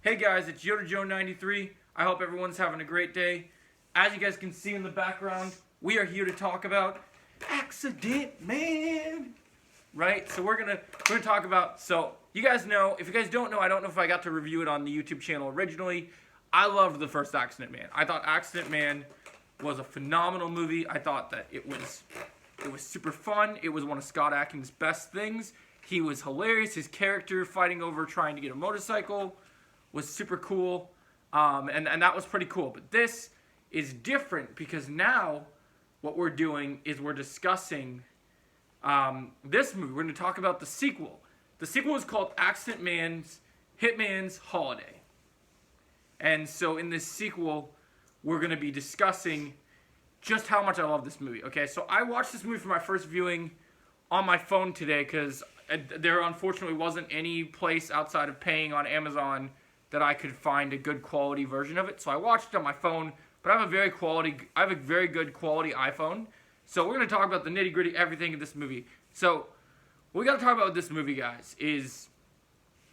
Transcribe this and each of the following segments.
Hey guys, it's Yoda Joe 93. I hope everyone's having a great day. As you guys can see in the background, we are here to talk about Accident Man. Right? So we're gonna talk about, so you guys know, if you guys don't know, I don't know if I got to review it on the YouTube channel originally. I loved the first Accident Man. I thought Accident Man was a phenomenal movie. I thought that it was super fun. It was one of Scott Adkins' best things. He was hilarious. His character fighting over trying to get a motorcycle was super cool. And that was pretty cool. But this is different because now what we're doing is we're discussing this movie. We're going to talk about the sequel. The sequel is called Accident Man's Hitman's Holiday. And so in this sequel, we're going to be discussing just how much I love this movie. Okay, so I watched this movie for my first viewing on my phone today because there unfortunately wasn't any place outside of paying on Amazon that I could find a good quality version of it. So I watched it on my phone, but I have a very good quality iPhone. So we're going to talk about the nitty-gritty, everything in this movie. So what we got to talk about with this movie, guys, is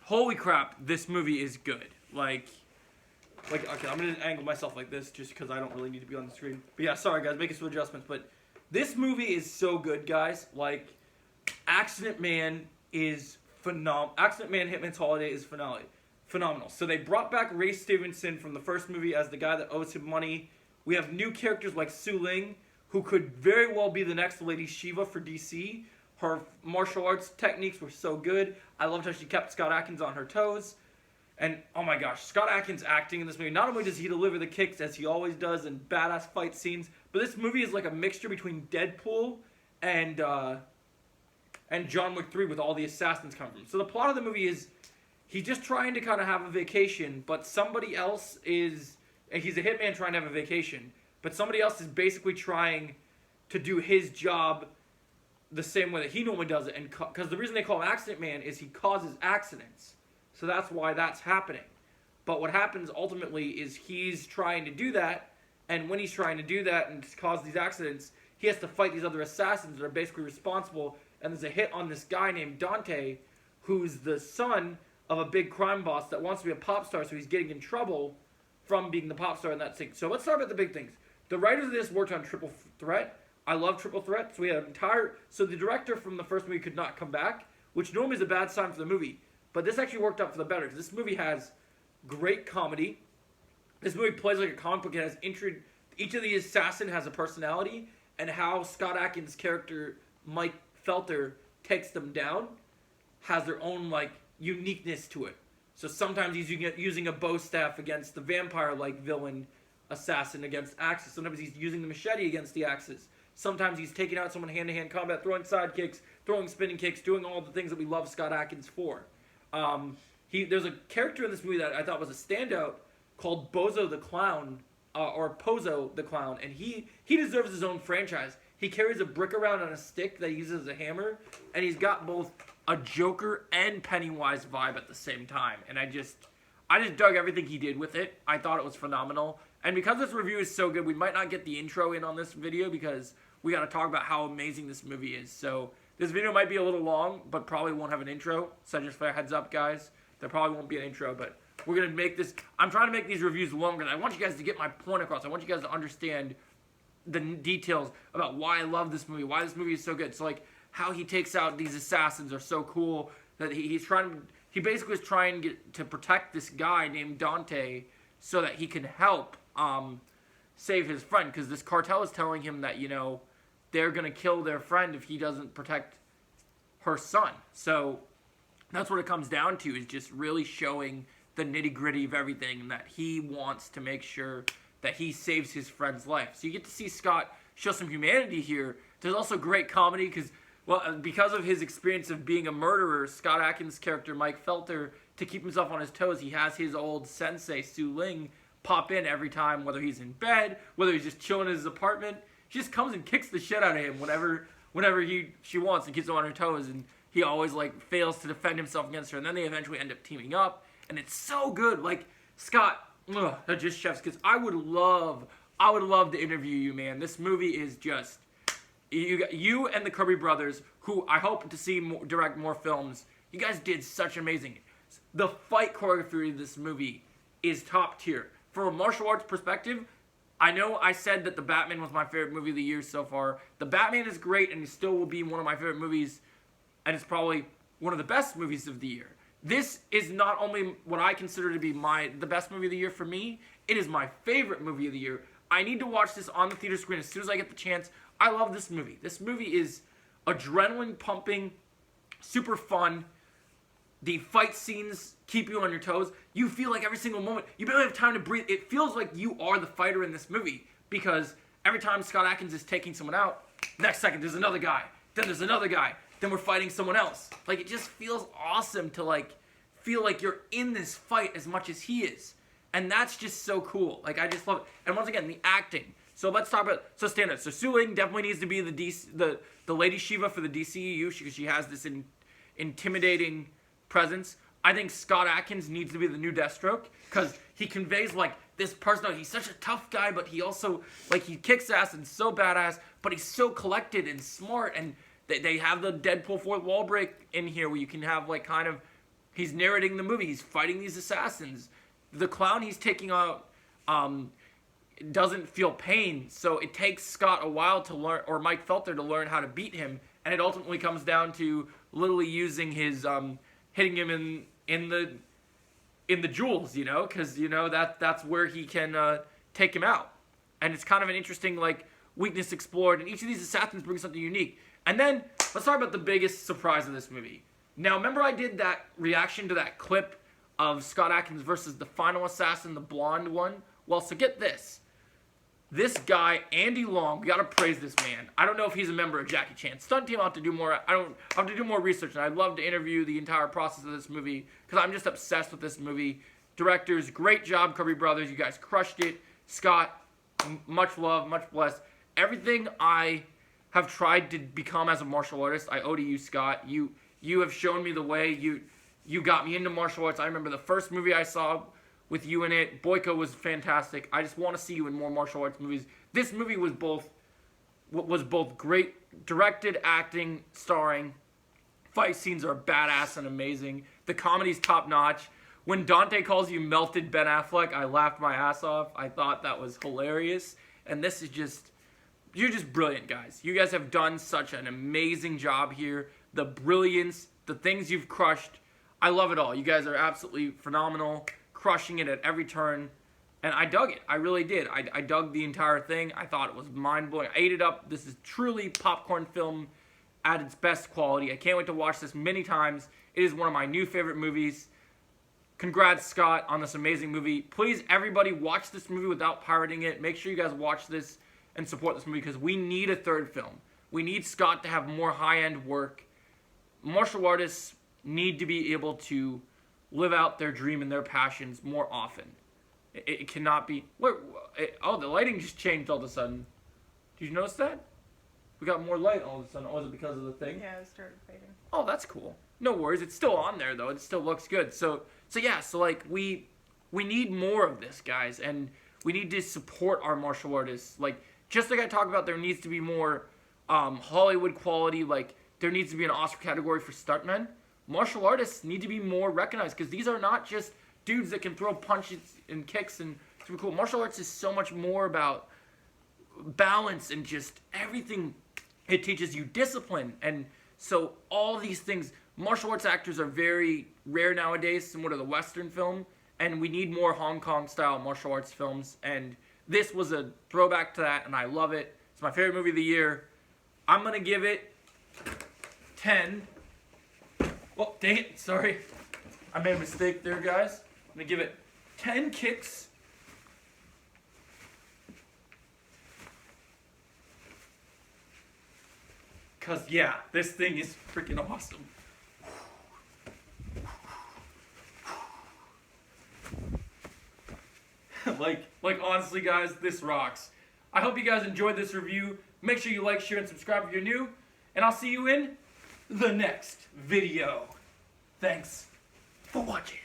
holy crap, this movie is good. Like, okay, I'm going to angle myself like this just because I don't really need to be on the screen. But yeah, sorry guys, making some adjustments. But this movie is so good, guys. Like, Accident Man is phenomenal. Accident Man Hitman's Holiday is phenomenal. So they brought back Ray Stevenson from the first movie as the guy that owes him money. We have new characters like Su Ling, who could very well be the next Lady Shiva for DC. Her martial arts techniques were so good. I loved how she kept Scott Adkins on her toes. And, oh my gosh, Scott Adkins acting in this movie, not only does he deliver the kicks as he always does in badass fight scenes, but this movie is like a mixture between Deadpool and John Wick 3 with all the assassins coming from. So the plot of the movie is he's just trying to kind of have a vacation, but somebody else is, and he's a hitman trying to have a vacation, but somebody else is basically trying to do his job the same way that he normally does it. And because the reason they call him Accident Man is he causes accidents. So that's why that's happening. But what happens ultimately is he's trying to do that, and when he's trying to do that and cause these accidents, he has to fight these other assassins that are basically responsible. And there's a hit on this guy named Dante, who's the son of a big crime boss that wants to be a pop star, so he's getting in trouble from being the pop star in that thing. So let's start with the big things. The writers of this worked on Triple Threat. I love Triple Threat. So we had so the director from the first movie could not come back, which normally is a bad sign for the movie. But this actually worked out for the better, because this movie has great comedy. This movie plays like a comic book. It has each of the assassin has a personality, and how Scott Adkins' character, Mike Felter, takes them down has their own, like, uniqueness to it. So sometimes he's using a bow staff against the vampire-like villain assassin against axes. Sometimes he's using the machete against the axes. Sometimes he's taking out someone hand-to-hand combat, throwing side kicks, throwing spinning kicks, doing all the things that we love Scott Adkins for. There's a character in this movie that I thought was a standout called Bozo the Clown, or Pozo the Clown, and he deserves his own franchise. He carries a brick around on a stick that he uses as a hammer, and he's got both a Joker and Pennywise vibe at the same time. And I just dug everything he did with it. I thought it was phenomenal. And because this review is so good, we might not get the intro in on this video because we got to talk about how amazing this movie is. So this video might be a little long, but probably won't have an intro. So just for a heads up, guys, there probably won't be an intro, but we're going to make this, I'm trying to make these reviews longer. I want you guys to get my point across. I want you guys to understand the details about why I love this movie, why this movie is so good. So, like, how he takes out these assassins are so cool that he basically is trying to protect this guy named Dante so that he can help save his friend, because this cartel is telling him that, you know, they're going to kill their friend if he doesn't protect her son. So that's what it comes down to, is just really showing the nitty-gritty of everything, and that he wants to make sure that he saves his friend's life. So you get to see Scott show some humanity here. There's also great comedy because of his experience of being a murderer, Scott Adkins' character, Mike Felter, to keep himself on his toes, he has his old sensei, Su Ling, pop in every time, whether he's in bed, whether he's just chilling in his apartment. She just comes and kicks the shit out of him whenever she wants and keeps him on her toes, and he always, like, fails to defend himself against her, and then they eventually end up teaming up, and it's so good. Like, Scott, that just chef's kiss. I would love to interview you, man. This movie is just, you and the Kirby brothers, who I hope to see direct more films. You guys did such amazing. The fight choreography of this movie is top tier. From a martial arts perspective, I know I said that The Batman was my favorite movie of the year so far. The Batman is great, and it still will be one of my favorite movies, and it's probably one of the best movies of the year. This is not only what I consider to be the best movie of the year for me, it is my favorite movie of the year. I need to watch this on the theater screen as soon as I get the chance. I love this movie. This movie is adrenaline pumping, super fun. The fight scenes keep you on your toes. You feel like every single moment, you barely have time to breathe. It feels like you are the fighter in this movie, because every time Scott Adkins is taking someone out, next second there's another guy, then there's another guy, then we're fighting someone else. Like, it just feels awesome to like feel like you're in this fight as much as he is. And that's just so cool. Like, I just love it. And once again, the acting. So let's talk about, so standards. So Su Ling definitely needs to be the Lady Shiva for the DCEU, because she has this intimidating presence. I think Scott Adkins needs to be the new Deathstroke, because he conveys like this personality. He's such a tough guy, but he also, like, he kicks ass and so badass, but he's so collected and smart. And they have the Deadpool fourth wall break in here, where you can have like kind of, he's narrating the movie, he's fighting these assassins. The clown he's taking out doesn't feel pain, so it takes Scott a while to learn, or Mike Felter to learn how to beat him, and it ultimately comes down to literally using his hitting him in the jewels, you know, because you know that's where he can take him out, and it's kind of an interesting like weakness explored, and each of these assassins brings something unique. And then let's talk about the biggest surprise of this movie. Now, remember I did that reaction to that clip of Scott Adkins versus the final assassin, the blonde one? Well, so get this. This guy, Andy Long, we gotta praise this man. I don't know if he's a member of Jackie Chan stunt team. I'll have to do more. I have to do more research, and I'd love to interview the entire process of this movie, because I'm just obsessed with this movie. Directors, great job, Kirby Brothers. You guys crushed it. Scott, much love, much blessed. Everything I have tried to become as a martial artist, I owe to you, Scott. You have shown me the way. You got me into martial arts. I remember the first movie I saw with you in it. Boyko was fantastic. I just want to see you in more martial arts movies. This movie was both great directed, acting, starring. Fight scenes are badass and amazing. The comedy's top notch. When Dante calls you melted Ben Affleck, I laughed my ass off. I thought that was hilarious. And this is just, you're just brilliant, guys. You guys have done such an amazing job here. The brilliance, the things you've crushed. I love it all. You guys are absolutely phenomenal, crushing it at every turn, and I dug it. I really did. I dug the entire thing. I thought it was mind-blowing. I ate it up. This is truly popcorn film at its best quality. I can't wait to watch this many times. It is one of my new favorite movies. Congrats, Scott, on this amazing movie. Please, everybody, watch this movie without pirating it. Make sure you guys watch this and support this movie, because we need a third film. We need Scott to have more high-end work. Martial artists need to be able to live out their dream and their passions more often. It cannot be... Oh, the lighting just changed all of a sudden. Did you notice that? We got more light all of a sudden. Oh, is it because of the thing? Yeah, it started fading. Oh, that's cool. No worries. It's still on there, though. It still looks good. So like, we need more of this, guys. And we need to support our martial artists. Like, just like I talked about, there needs to be more Hollywood quality. Like, there needs to be an Oscar category for stuntmen. Martial artists need to be more recognized, because these are not just dudes that can throw punches and kicks and super cool. Martial arts is so much more about balance and just everything. It teaches you discipline. And so all these things, martial arts actors are very rare nowadays, similar to the Western film, and we need more Hong Kong style martial arts films. And this was a throwback to that, and I love it. It's my favorite movie of the year. I'm going to give it 10. Oh, dang it. Sorry. I made a mistake there, guys. I'm going to give it 10 kicks. Because, yeah, this thing is freaking awesome. like honestly, guys, this rocks. I hope you guys enjoyed this review. Make sure you like, share, and subscribe if you're new. And I'll see you in the next video. Thanks for watching.